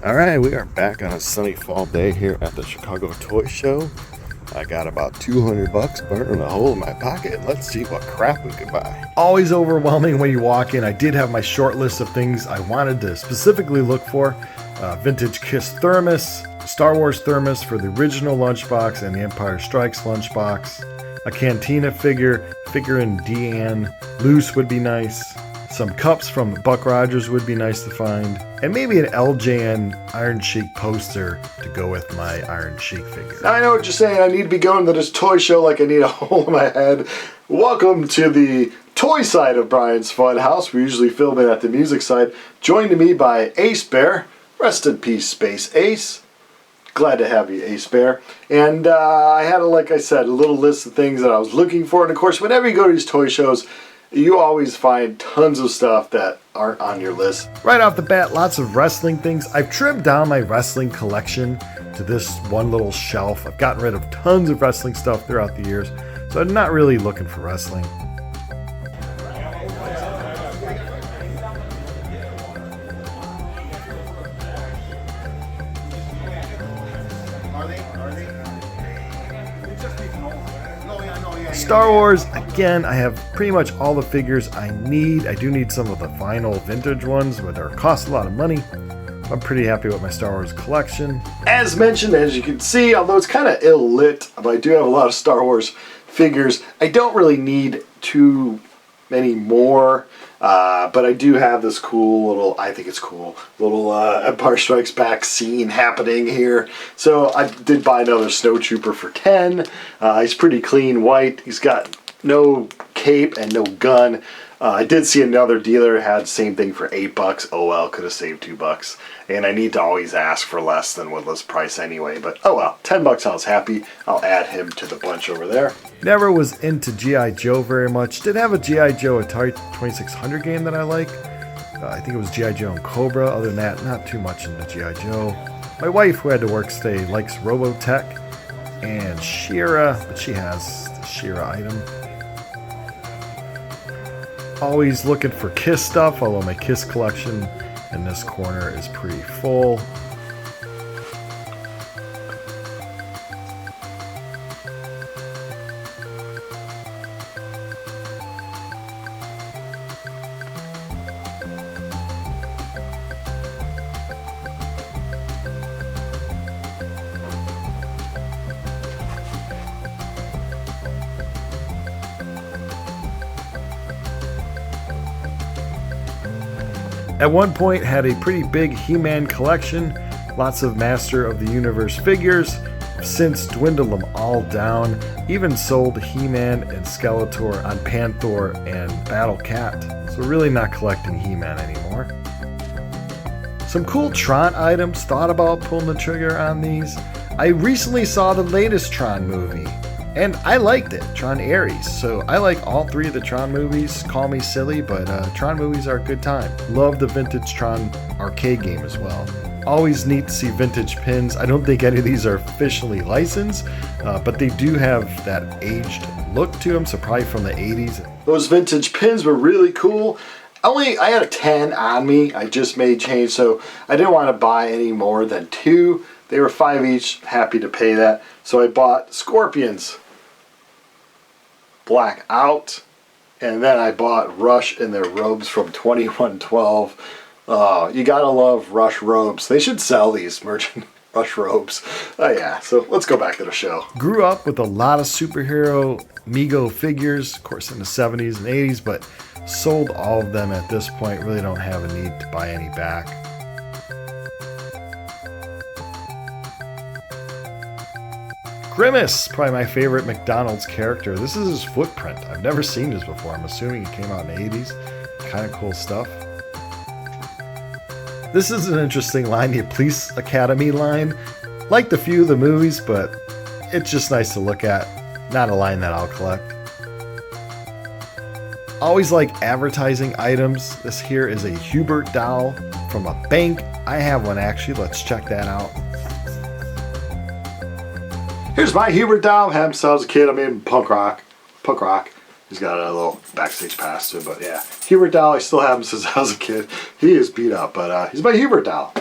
Alright, we are back on a sunny fall day here at the Chicago Toy Show. I got about 200 bucks burning a hole in my pocket. Let's see what crap we could buy. Always overwhelming when you walk in. I did have my short list of things I wanted to specifically look for. Vintage Kiss thermos, Star Wars thermos for the original lunchbox and the Empire Strikes lunchbox. A Cantina figure in Deanne. Loose would be nice. Some cups from Buck Rogers would be nice to find. And maybe an LJN Iron Sheik poster to go with my Iron Sheik figure. Now I know what you're saying. I need to be going to this toy show like I need a hole in my head. Welcome to the toy side of Brian's Funhouse. We usually film it at the music side. Joined me by Ace Bear. Rest in peace, Space Ace. Glad to have you, Ace Bear. And I had, like I said, a little list of things that I was looking for. And of course, whenever you go to these toy shows, you always find tons of stuff that aren't on your list. Right off the bat, lots of wrestling things. I've trimmed down my wrestling collection to this one little shelf. I've gotten rid of tons of wrestling stuff throughout the years, so I'm not really looking for wrestling. Star Wars, again, I have pretty much all the figures I need. I do need some of the vinyl vintage ones, but they cost a lot of money. I'm pretty happy with my Star Wars collection. As mentioned, as you can see, although it's kind of ill-lit, but I do have a lot of Star Wars figures. I don't really need too many more, but I do have this cool little, I think it's cool, little Empire Strikes Back scene happening here. So I did buy another Snowtrooper for 10. He's pretty clean white. He's got no cape and no gun. I did see another dealer had the same thing for $8. Oh well, could have saved $2. And I need to always ask for less than what list price anyway. But oh well, $10 I was happy. I'll add him to the bunch over there. Never was into G.I. Joe very much. Did have a G.I. Joe Atari 2600 game that I like. I think it was G.I. Joe and Cobra. Other than that, not too much into G.I. Joe. My wife, who had to work today, likes Robotech and She-Ra, but she has the She-Ra item. Always looking for Kiss stuff, although my Kiss collection in this corner is pretty full. At one point had a pretty big He-Man collection, lots of Master of the Universe figures, since dwindled them all down, even sold He-Man and Skeletor on Panther and Battle Cat, so really not collecting He-Man anymore. Some cool Tron items, thought about pulling the trigger on these. I recently saw the latest Tron movie, and I liked it, Tron Ares. So I like all three of the Tron movies. Call me silly, but Tron movies are a good time. Love the vintage Tron arcade game as well. Always neat to see vintage pins. I don't think any of these are officially licensed, but they do have that aged look to them, so probably from the 80s. Those vintage pins were really cool. I had a 10 on me. I just made change, so I didn't want to buy any more than 2. They were $5 each, happy to pay that. So I bought Scorpions, Black Out, and then I bought Rush in their robes from 2112. Oh, you gotta love Rush robes. They should sell these merchant Rush robes. Oh yeah, so let's go back to the show. Grew up with a lot of superhero Mego figures, of course in the 70s and 80s, but sold all of them at this point. Really don't have a need to buy any back. Grimace, probably my favorite McDonald's character. This is his footprint. I've never seen this before. I'm assuming it came out in the 80s. Kind of cool stuff. This is an interesting line, the Police Academy line. Liked a few of the movies, but it's just nice to look at. Not a line that I'll collect. Always like advertising items. This here is a Hubert doll from a bank. I have one actually. Let's check that out. Here's my Hubert doll. Had him since I was a kid. I mean, punk rock. He's got a little backstage pass to it, but yeah. Hubert doll, I still have him since I was a kid. He is beat up, but he's my Hubert doll.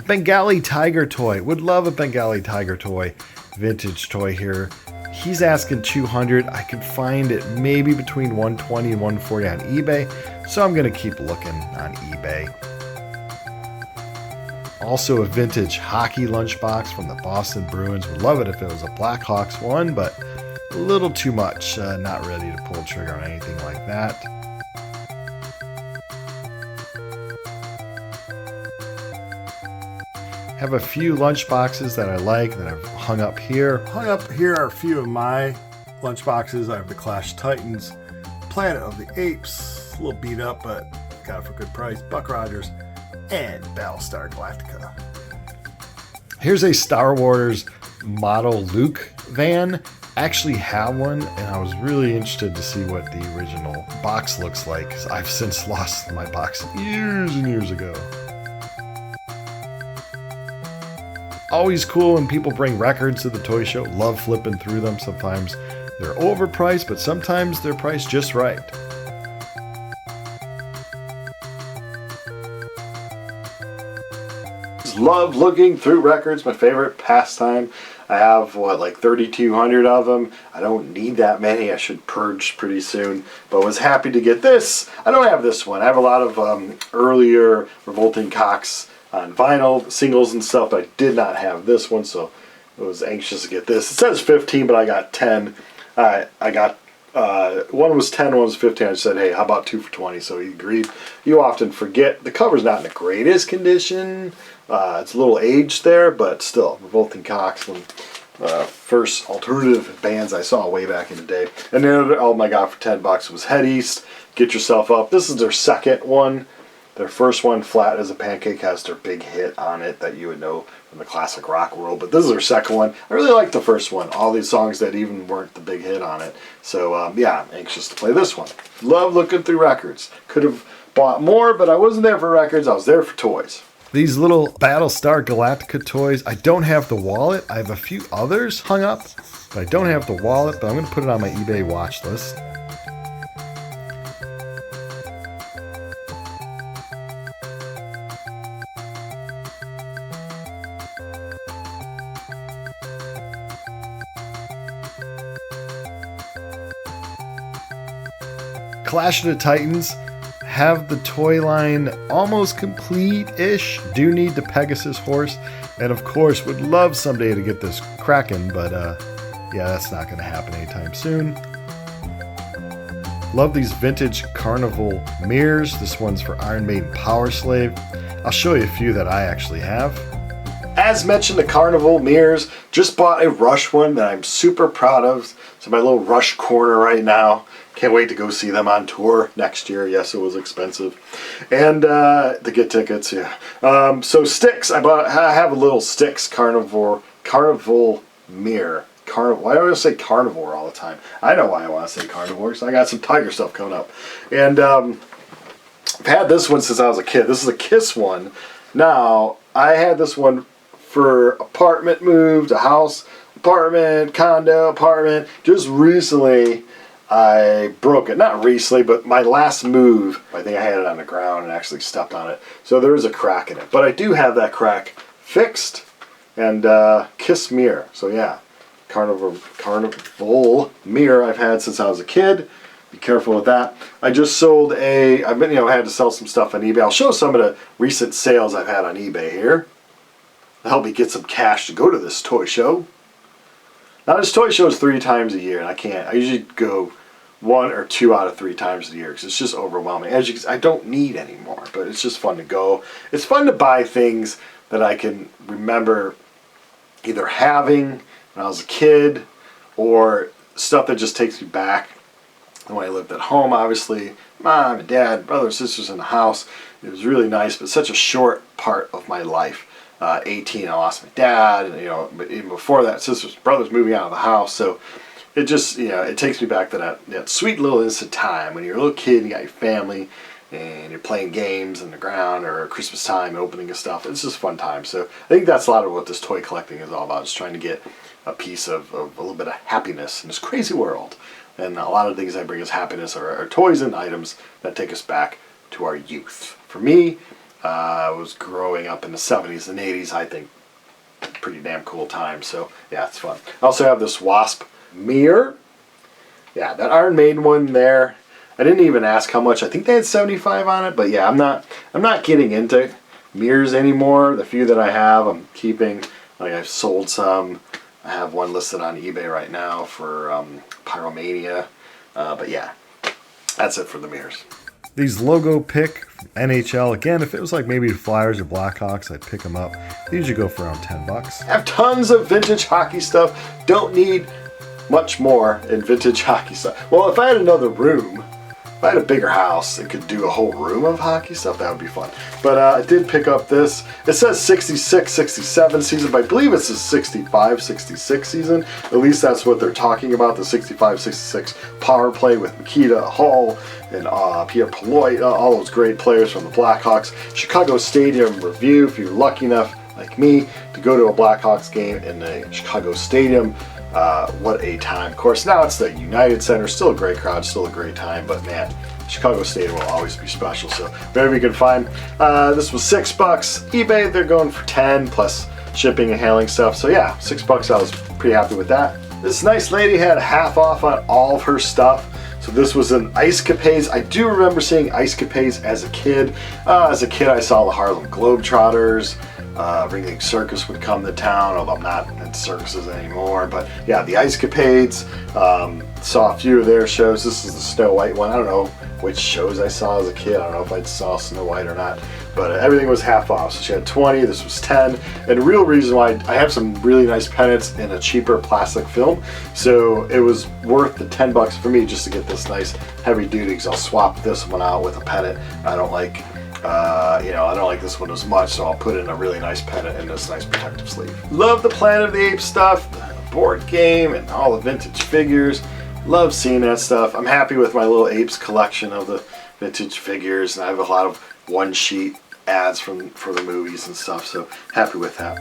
Bengali tiger toy. Would love a Bengali tiger toy. Vintage toy here. He's asking 200. I could find it maybe between 120 and 140 on eBay, so I'm going to keep looking on eBay. Also a vintage hockey lunchbox from the Boston Bruins. Would love it if it was a Blackhawks one, but a little too much. Not ready to pull the trigger on anything like that. Have a few lunch boxes that I like that I've hung up here. Hung up here are a few of my lunch boxes. I have the Clash Titans, Planet of the Apes, a little beat up, but got it for a good price, Buck Rogers, and Battlestar Galactica. Here's a Star Wars model Luke van. I actually have one, and I was really interested to see what the original box looks like, because I've since lost my box years and years ago. Always cool when people bring records to the toy show. Love flipping through them. Sometimes they're overpriced, but sometimes they're priced just right. Love looking through records. My favorite pastime. I have, like 3,200 of them. I don't need that many. I should purge pretty soon. But was happy to get this. I don't have this one. I have a lot of earlier Revolting Cocks on vinyl, singles and stuff, but I did not have this one, so I was anxious to get this. It says 15, but I got 10. I got, one was 10, one was 15. I just said, hey, how about 2 for 20? So he agreed. You often forget. The cover's not in the greatest condition. It's a little aged there, but still, Revolting Cocks, one first alternative bands I saw way back in the day. And the other album I got for $10 was Head East, Get Yourself Up. This is their second one. Their first one, Flat as a Pancake, has their big hit on it that you would know from the classic rock world. But this is their second one. I really like the first one. All these songs that even weren't the big hit on it. So, yeah, I'm anxious to play this one. Love looking through records. Could have bought more, but I wasn't there for records. I was there for toys. These little Battlestar Galactica toys, I don't have the wallet. I have a few others hung up, but I don't have the wallet. But I'm going to put it on my eBay watch list. Clash of the Titans, have the toy line almost complete-ish. Do need the Pegasus horse, and of course would love someday to get this Kraken, but yeah, that's not going to happen anytime soon. Love these vintage Carnival mirrors. This one's for Iron Maiden Power Slave. I'll show you a few that I actually have. As mentioned, the Carnival mirrors. Just bought a Rush one that I'm super proud of. It's in my little Rush corner right now. Can't wait to go see them on tour next year. Yes, it was expensive. And to get tickets, yeah. So Styx, I have a little Styx Carnival mirror. Why do I say carnivore all the time? I know why I want to say carnivore, because I got some tiger stuff coming up. And I've had this one since I was a kid. This is a Kiss one. Now, I had this one for apartment moves, a house, apartment, condo, apartment. Just recently, I broke it. Not recently, but my last move, I think I had it on the ground and actually stepped on it. So there is a crack in it. But I do have that crack fixed. And Kiss mirror. So yeah, Carnival mirror I've had since I was a kid. Be careful with that. I just sold I had to sell some stuff on eBay. I'll show some of the recent sales I've had on eBay here. To help me get some cash to go to this toy show. Now this toy show is 3 times a year, and I usually go 1 or 2 out of 3 times a year because it's just overwhelming. As you can see, I don't need any more, but it's just fun to go. It's fun to buy things that I can remember either having when I was a kid or stuff that just takes me back when I lived at home, obviously. Mom and dad, brothers, sisters in the house. It was really nice, but such a short part of my life. 18, I lost my dad, and but even before that, sisters, brothers moving out of the house. So it just, it takes me back to that sweet little innocent time when you're a little kid and you got your family and you're playing games on the ground or Christmas time, opening of stuff. It's just a fun time. So I think that's a lot of what this toy collecting is all about, just trying to get a piece of a little bit of happiness in this crazy world. And a lot of things I bring as happiness are toys and items that take us back to our youth. For me, was growing up in the 70s and 80s. I think pretty damn cool time. So yeah, it's fun. I also have this Wasp mirror. Yeah, that Iron Maiden one there. I didn't even ask how much. I think they had 75 on it, but yeah, I'm not getting into mirrors anymore. The few that I have, I'm keeping. Like, I've sold some. I have one listed on eBay right now for Pyromania. But yeah, that's it for the mirrors. These logo pick NHL, again, if it was like maybe Flyers or Blackhawks, I'd pick them up. They usually go for around $10. I have tons of vintage hockey stuff. Don't need much more in vintage hockey stuff. Well, if I had another room, if I had a bigger house and could do a whole room of hockey stuff, that would be fun. But I did pick up this. It says 66, 67 season, but I believe it's the 65, 66 season. At least that's what they're talking about, the 65, 66 power play with Nikita Hall and Pierre Paloy, all those great players from the Blackhawks. Chicago Stadium review, if you're lucky enough, like me, to go to a Blackhawks game in the Chicago Stadium. What a time. Of course, now it's the United Center. Still a great crowd, still a great time, but man, Chicago Stadium will always be special. So wherever you can find. This was $6. eBay, they're going for 10 plus shipping and handling stuff. So yeah, $6. I was pretty happy with that. This nice lady had half off on all of her stuff. So this was an Ice Capades. I do remember seeing Ice Capades as a kid. As a kid, I saw the Harlem Globetrotters. Ringling Circus would come to town, although I'm not in circuses anymore. But yeah, the Ice Capades, saw a few of their shows. This is the Snow White one. I don't know which shows I saw as a kid. I don't know if I saw Snow White or not. But everything was half off. So she had 20, this was 10. And the real reason why I have some really nice pennants in a cheaper plastic film. So it was worth the $10 for me just to get this nice heavy duty, because I'll swap this one out with a pennant. I don't like I don't like this one as much, so I'll put in a really nice pennant in this nice protective sleeve. Love the Planet of the Apes stuff, the board game, and all the vintage figures. Love seeing that stuff. I'm happy with my little apes collection of the vintage figures, and I have a lot of one-sheet ads for the movies and stuff, so happy with that.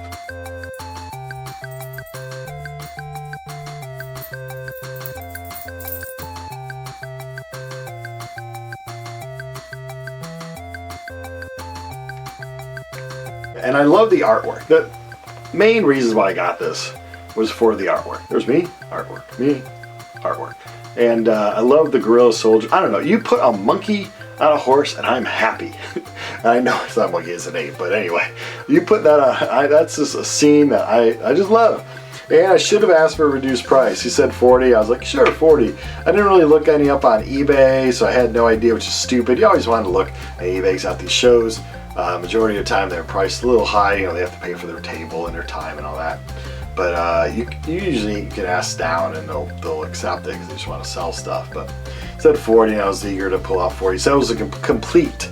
And I love the artwork. The main reasons why I got this was for the artwork. There's me, artwork. And I love the gorilla soldier. I don't know, you put a monkey on a horse and I'm happy. I know it's not monkey, it's an ape, but anyway. You put that on, that's just a scene that I just love. And I should have asked for a reduced price. He said 40. I was like, sure, 40. I didn't really look any up on eBay, so I had no idea, which is stupid. You always want to look at eBay's at these shows. Majority of the time they're priced a little high. You know, they have to pay for their table and their time and all that. But you usually can ask down and they'll accept it because they just want to sell stuff. But it said 40 and I was eager to pull out 40. So it was a complete.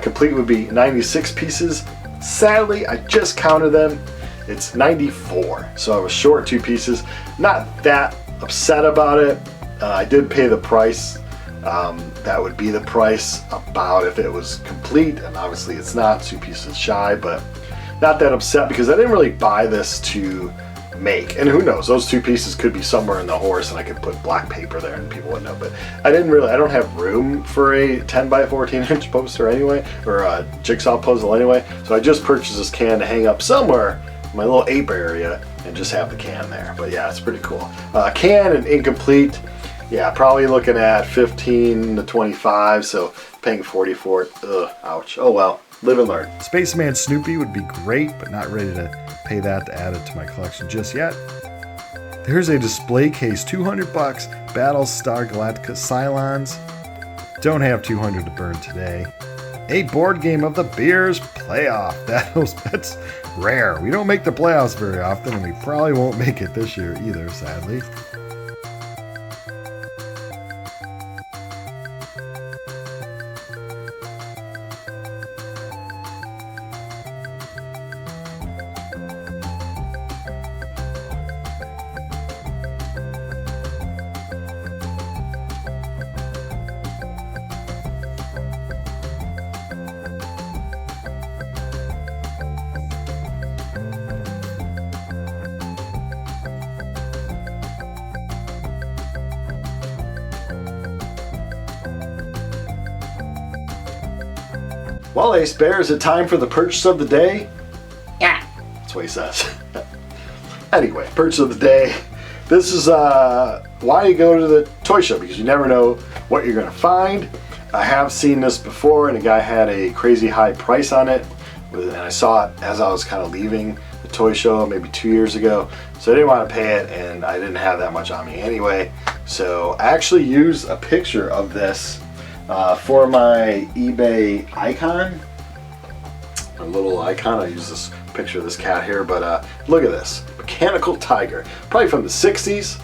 Complete would be 96 pieces. Sadly, I just counted them. It's 94. So I was short 2 pieces. Not that upset about it. I did pay the price. That would be the price about if it was complete, and obviously it's not, 2 pieces shy, but not that upset because I didn't really buy this to make. And who knows, those 2 pieces could be somewhere in the horse and I could put black paper there and people wouldn't know. But I don't have room for a 10 by 14 inch poster anyway, or a jigsaw puzzle anyway. So I just purchased this can to hang up somewhere in my little ape area and just have the can there. But yeah, it's pretty cool. Can and incomplete. Yeah, probably looking at 15 to 25, so paying 40 for it. Ugh, ouch. Oh well, live and learn. Spaceman Snoopy would be great, but not ready to pay that to add it to my collection just yet. Here's a display case, $200, Battlestar Galactica Cylons. Don't have 200 to burn today. A board game of the Beers playoff. That's rare. We don't make the playoffs very often, and we probably won't make it this year either, sadly. Well, Ace Bear, is it time for the purchase of the day? Yeah. That's what he says. Anyway, purchase of the day. This is why you go to the toy show, because you never know what you're going to find. I have seen this before, and a guy had a crazy high price on it, and I saw it as I was kind of leaving the toy show maybe 2 years ago, so I didn't want to pay it, and I didn't have that much on me anyway. So I actually used a picture of this for my eBay icon. A little icon. I use this picture of this cat here, but look at this mechanical tiger, probably from the 60s.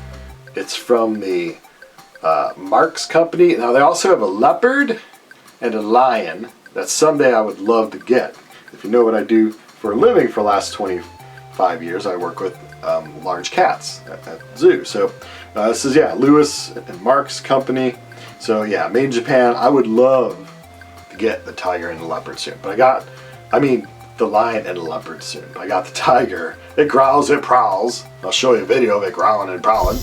It's from the Marks company. Now they also have a leopard and a lion that someday I would love to get. If you know what I do for a living for the last 25 years, I work with large cats at zoo. So this is, yeah, Lewis and Marks company. So yeah, made in Japan. I would love to get the tiger and the leopard soon, but the lion and the leopard soon. I got the tiger. It growls, it prowls. I'll show you a video of it growling and prowling.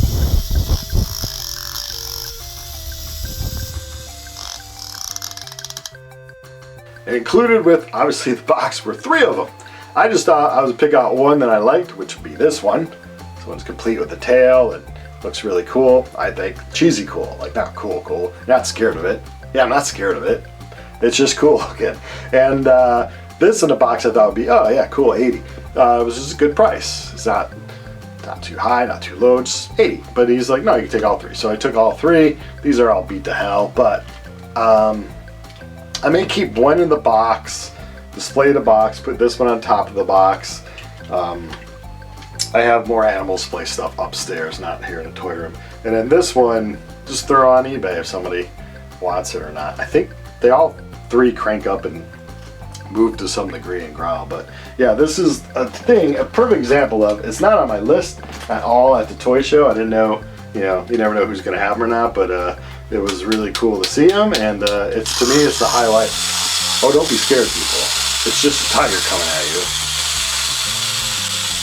And included with, obviously, the box were 3 of them. I just thought I would pick out one that I liked, which would be this one. This one's complete with the tail and looks really cool. I think cheesy cool, like not cool. Not scared of it. Yeah, I'm not scared of it. It's just cool looking. And this in the box I thought would be, oh yeah, cool, 80. It was just a good price. It's not too high, not too low, just 80. But he's like, no, you can take all 3. So I took all 3. These are all beat to hell, but I may keep one in the box, display the box, put this one on top of the box. I have more animal display stuff upstairs, not here in the toy room. And then this one, just throw on eBay if somebody wants it or not. I think they all 3 crank up and move to some degree and growl. But yeah, this is a perfect example of, it's not on my list at all at the toy show. I didn't know, you never know who's going to have them or not, but it was really cool to see them, and it's, to me, it's the highlight. Oh, don't be scared, people. It's just a tiger coming at you.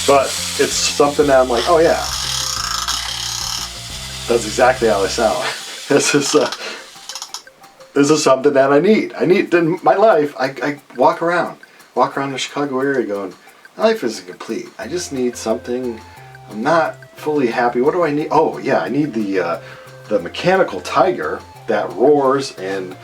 But it's something that I'm like, oh yeah, that's exactly how I sound. This is something that I need. In my life, I walk around the Chicago area going, my life isn't complete. I just need something. I'm not fully happy. What do I need? Oh yeah, I need the mechanical tiger that roars and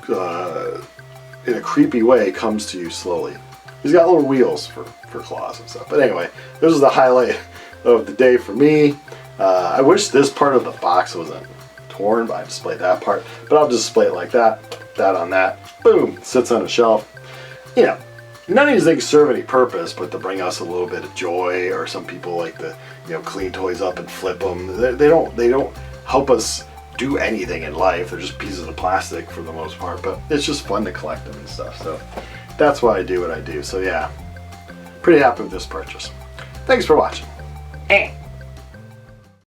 in a creepy way comes to you slowly. He's got little wheels for claws and stuff. But anyway, this is the highlight of the day for me. I wish this part of the box wasn't torn, but I displayed that part. But I'll just display it like that on that. Boom, sits on a shelf. None of these things serve any purpose but to bring us a little bit of joy, or some people like to, clean toys up and flip them. They don't help us do anything in life. They're just pieces of plastic for the most part, but it's just fun to collect them and stuff. So that's why I do what I do. So yeah, pretty happy with this purchase. Thanks for watching.